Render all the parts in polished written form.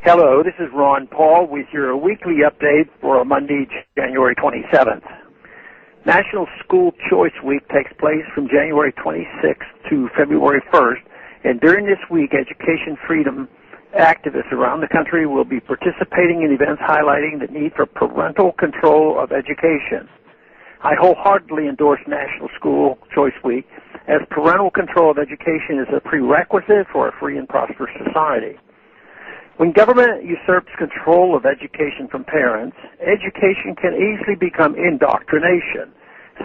Hello, this is Ron Paul with your weekly update for Monday, January 27th. National School Choice Week takes place from January 26th to February 1st, and during this week, education freedom activists around the country will be participating in events highlighting the need for parental control of education. I wholeheartedly endorse National School Choice Week, as parental control of education is a prerequisite for a free and prosperous society. When government usurps control of education from parents, education can easily become indoctrination.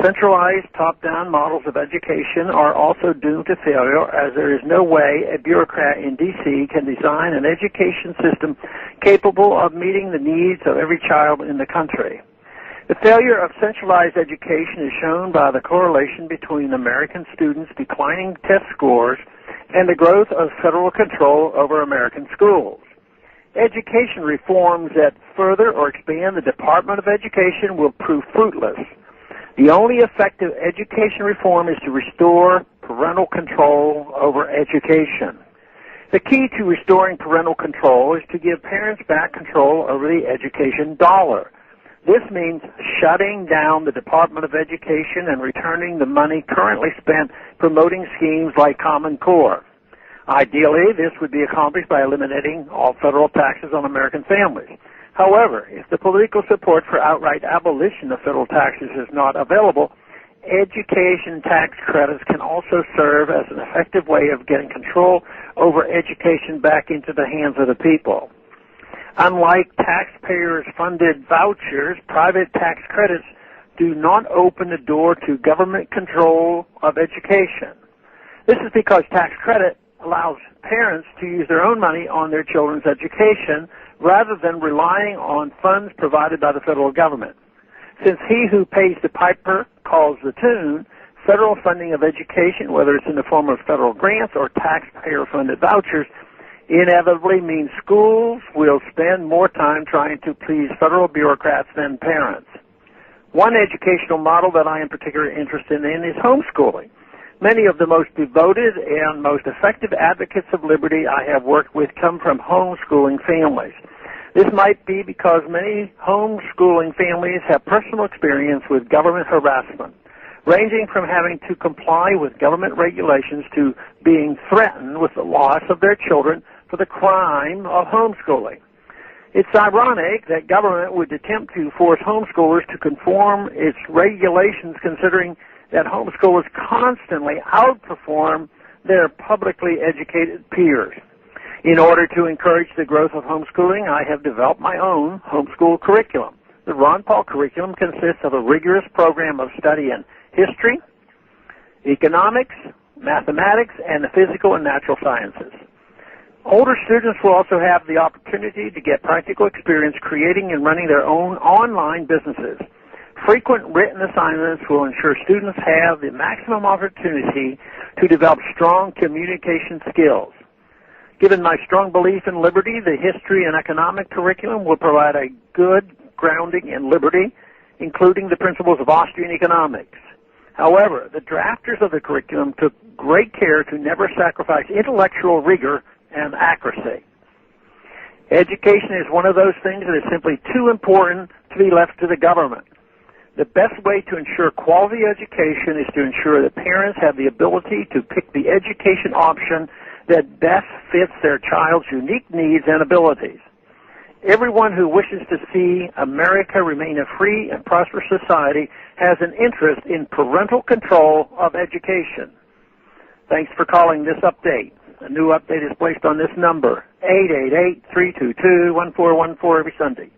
Centralized top-down models of education are also doomed to failure, as there is no way a bureaucrat in D.C. can design an education system capable of meeting the needs of every child in the country. The failure of centralized education is shown by the correlation between American students' declining test scores and the growth of federal control over American schools. Education reforms that further or expand the Department of Education will prove fruitless. The only effective education reform is to restore parental control over education. The key to restoring parental control is to give parents back control over the education dollar. This means shutting down the Department of Education and returning the money currently spent promoting schemes like Common Core. Ideally, this would be accomplished by eliminating all federal taxes on American families. However, if the political support for outright abolition of federal taxes is not available, education tax credits can also serve as an effective way of getting control over education back into the hands of the people. Unlike taxpayers-funded vouchers, private tax credits do not open the door to government control of education. This is because tax credit allows parents to use their own money on their children's education rather than relying on funds provided by the federal government. Since he who pays the piper calls the tune, federal funding of education, whether it's in the form of federal grants or taxpayer-funded vouchers, inevitably means schools will spend more time trying to please federal bureaucrats than parents. One educational model that I am particularly interested in is homeschooling. Many of the most devoted and most effective advocates of liberty I have worked with come from homeschooling families. This might be because many homeschooling families have personal experience with government harassment, ranging from having to comply with government regulations to being threatened with the loss of their children for the crime of homeschooling. It's ironic that government would attempt to force homeschoolers to conform its regulations, considering that homeschoolers constantly outperform their publicly educated peers. In order to encourage the growth of homeschooling, I have developed my own homeschool curriculum. The Ron Paul curriculum consists of a rigorous program of study in history, economics, mathematics, and the physical and natural sciences. Older students will also have the opportunity to get practical experience creating and running their own online businesses. Frequent written assignments will ensure students have the maximum opportunity to develop strong communication skills. Given my strong belief in liberty, the history and economic curriculum will provide a good grounding in liberty, including the principles of Austrian economics. However, the drafters of the curriculum took great care to never sacrifice intellectual rigor and accuracy. Education is one of those things that is simply too important to be left to the government. The best way to ensure quality education is to ensure that parents have the ability to pick the education option that best fits their child's unique needs and abilities. Everyone who wishes to see America remain a free and prosperous society has an interest in parental control of education. Thanks for calling this update. A new update is placed on this number, 888-322-1414 every Sunday.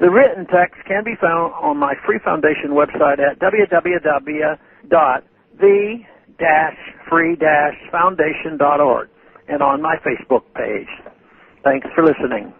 The written text can be found on my free foundation website at www.the-free-foundation.org and on my Facebook page. Thanks for listening.